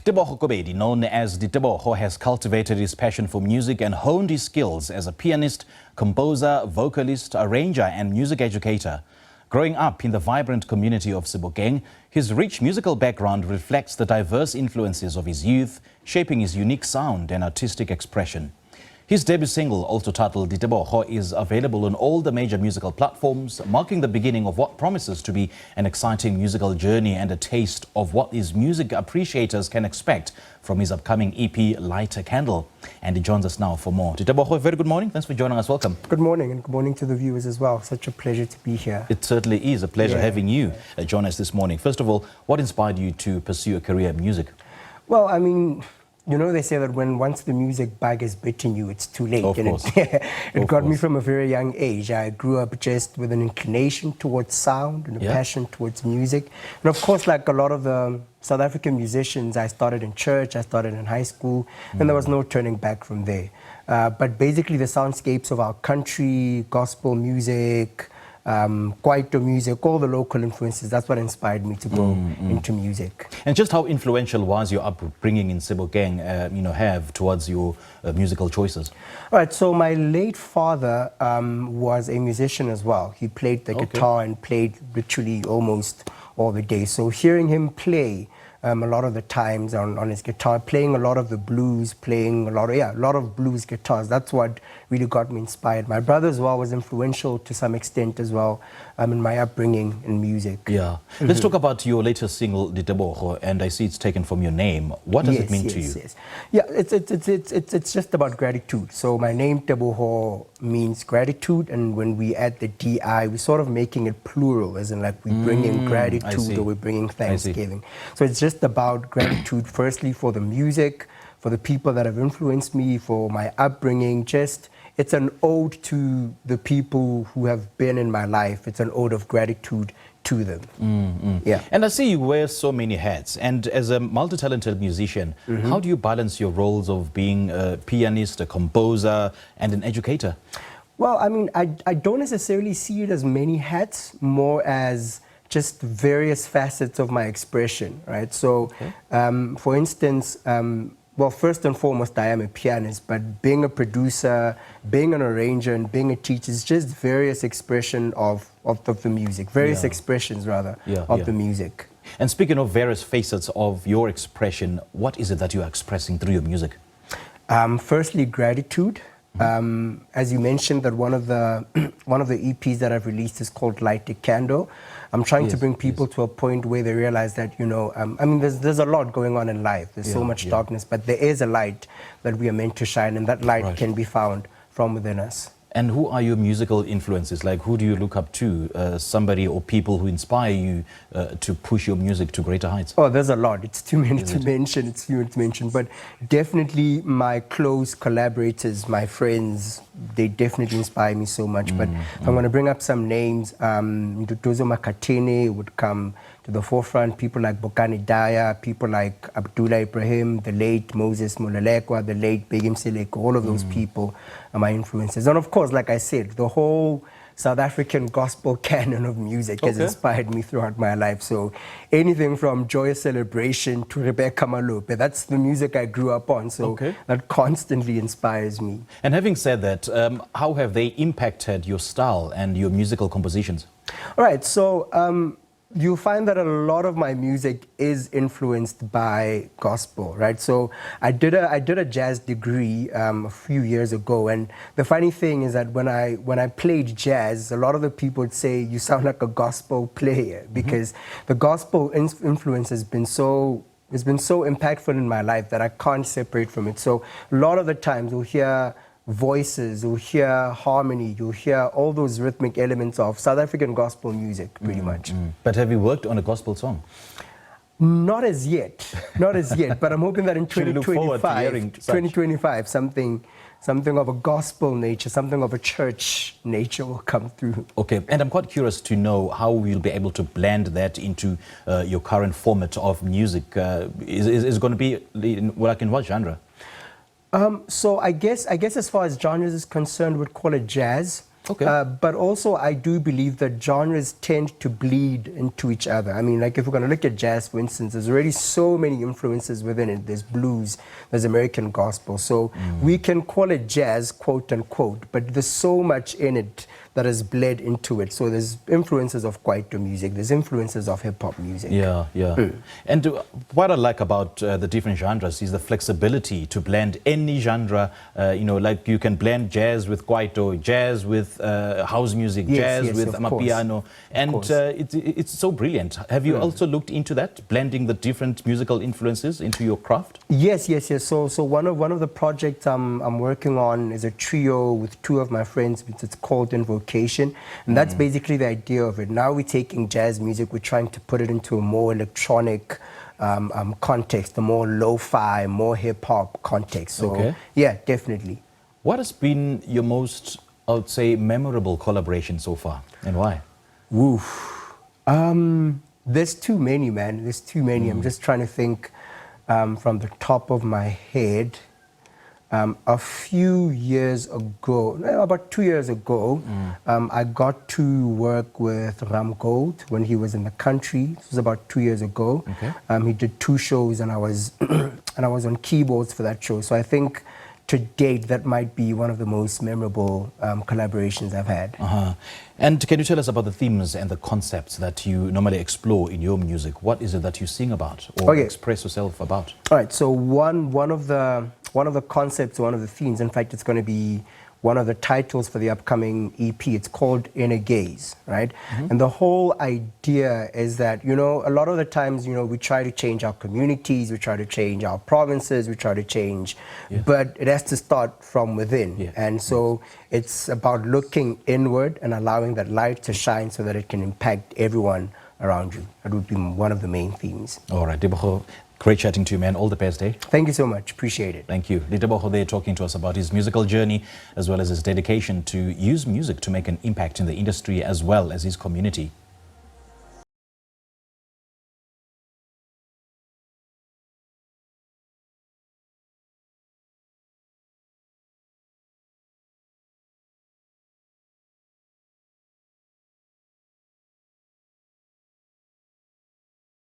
Teboho Kobedi, known as DiTeboho, has cultivated his passion for music and honed his skills as a pianist, composer, vocalist, arranger and music educator. Growing up in the vibrant community of Sebokeng, his rich musical background reflects the diverse influences of his youth, shaping his unique sound and artistic expression. His debut single, also titled DiTeboho, is available on all the major musical platforms, marking the beginning of what promises to be an exciting musical journey and a taste of what his music appreciators can expect from his upcoming EP, Light a Candle. And he joins us now for more. DiTeboho, very good morning. Thanks for joining us. Welcome. Good morning, and good morning to the viewers as well. Such a pleasure to be here. It certainly is a pleasure having you join us this morning. First of all, what inspired you to pursue a career in music? Well, I mean, you know, they say that once the music bug has bitten you, it's too late. Of course. It got me from a very young age. I grew up just with an inclination towards sound and a passion towards music. And of course, like a lot of the South African musicians, I started in church, I started in high school, and there was no turning back from there. But basically the soundscapes of our country, gospel music, kwaito music, all the local influences, that's what inspired me to go into music. And just how influential was your upbringing in Sebokeng, have towards your musical choices? All right, so my late father was a musician as well. He played the guitar and played literally almost all the day. So hearing him play a lot of the times on his guitar, playing a lot of the blues, playing a lot of blues guitars. That's what really got me inspired. My brother as well was influential to some extent as well in my upbringing in music. Yeah. Let's talk about your latest single, DiTeboho, and I see it's taken from your name. What does it mean to you? Yeah, it's just about gratitude. So my name Teboho means gratitude, and when we add the DI, we're sort of making it plural, as in like we bring in gratitude or we're bringing thanksgiving. So it's just about gratitude, firstly for the music, for the people that have influenced me, for my upbringing. It's an ode to the people who have been in my life. It's an ode of gratitude to them. Yeah. And I see you wear so many hats. And as a multi-talented musician, how do you balance your roles of being a pianist, a composer, and an educator? Well, I mean, I don't necessarily see it as many hats, more as just various facets of my expression, right? So, for instance, well, first and foremost, I am a pianist, but being a producer, being an arranger, and being a teacher is just various expression of the music, various expressions rather of the music. And speaking of various facets of your expression, what is it that you are expressing through your music? Firstly, gratitude. As you mentioned, that one of the EPs that I've released is called Light a Candle. I'm trying to bring people to a point where they realize that, I mean, there's a lot going on in life. There's so much darkness, but there is a light that we are meant to shine, and that light can be found from within us. And who are your musical influences? Like, who do you look up to? Somebody or people who inspire you to push your music to greater heights? Oh, there's a lot. It's too many to mention. It's too many to mention. But definitely my close collaborators, my friends, they definitely inspire me so much. But if I'm going to bring up some names, Ndutuzo Makatene would come to the forefront. People like Bokani Daya, people like Abdullah Ibrahim, the late Moses Molelekwa, the late Begim Seleko, all of those people are my influences. And of course, like I said, the whole South African gospel canon of music has inspired me throughout my life. So anything from Joyous Celebration to Rebecca Malope, that's the music I grew up on. So that constantly inspires me. And having said that, how have they impacted your style and your musical compositions? All right, so you'll find that a lot of my music is influenced by gospel, right? So I did a jazz degree a few years ago, and the funny thing is that when I played jazz, a lot of the people would say you sound like a gospel player, because the gospel influence has been so impactful in my life that I can't separate from it. So a lot of the times you'll hear voices, you'll hear harmony, you'll hear all those rhythmic elements of South African gospel music, pretty much. But have you worked on a gospel song? Not as yet, not as yet, but I'm hoping that in 2025, something of a gospel nature, something of a church nature will come through. Okay, and I'm quite curious to know how we'll be able to blend that into your current format of music. Is it going to be in what genre? So I guess as far as genres is concerned, we'd call it jazz. Okay. But also, I do believe that genres tend to bleed into each other. I mean, like if we're going to look at jazz, for instance, there's already so many influences within it. There's blues, there's American gospel. So we can call it jazz, quote unquote, but there's so much in it that has bled into it. So there's influences of kwaito music, there's influences of hip-hop music. Yeah, yeah. And what I like about the different genres is the flexibility to blend any genre. You know, like you can blend jazz with kwaito, jazz with house music, jazz with amapiano. And it's so brilliant. Have you also looked into that, blending the different musical influences into your craft? Yes, yes, yes. So one of the projects I'm working on is a trio with two of my friends. It's called Invocation, and that's basically the idea of it. Now we're taking jazz music, we're trying to put it into a more electronic context, a more lo-fi, more hip-hop context. So yeah, definitely. What has been your most, I would say, memorable collaboration so far, and why? Woof. There's too many, man. There's too many. I'm just trying to think from the top of my head. A few years ago, about 2 years ago, I got to work with Ram Gold when he was in the country. This was about 2 years ago. He did 2 shows, and I was and I was on keyboards for that show. So I think to date that might be one of the most memorable collaborations I've had. And can you tell us about the themes and the concepts that you normally explore in your music? What is it that you sing about or express yourself about? All right. So one of the concepts, one of the themes, in fact, it's going to be one of the titles for the upcoming EP. It's called Inner Gaze, right? And the whole idea is that, you know, a lot of the times, you know, we try to change our communities, we try to change our provinces, we try to change, but it has to start from within. And so it's about looking inward and allowing that light to shine so that it can impact everyone around you. That would be one of the main themes. All right, Teboho. Great chatting to you, man. All the best, eh? Thank you so much. Appreciate it. Thank you. DiTeboho there talking to us about his musical journey as well as his dedication to use music to make an impact in the industry as well as his community.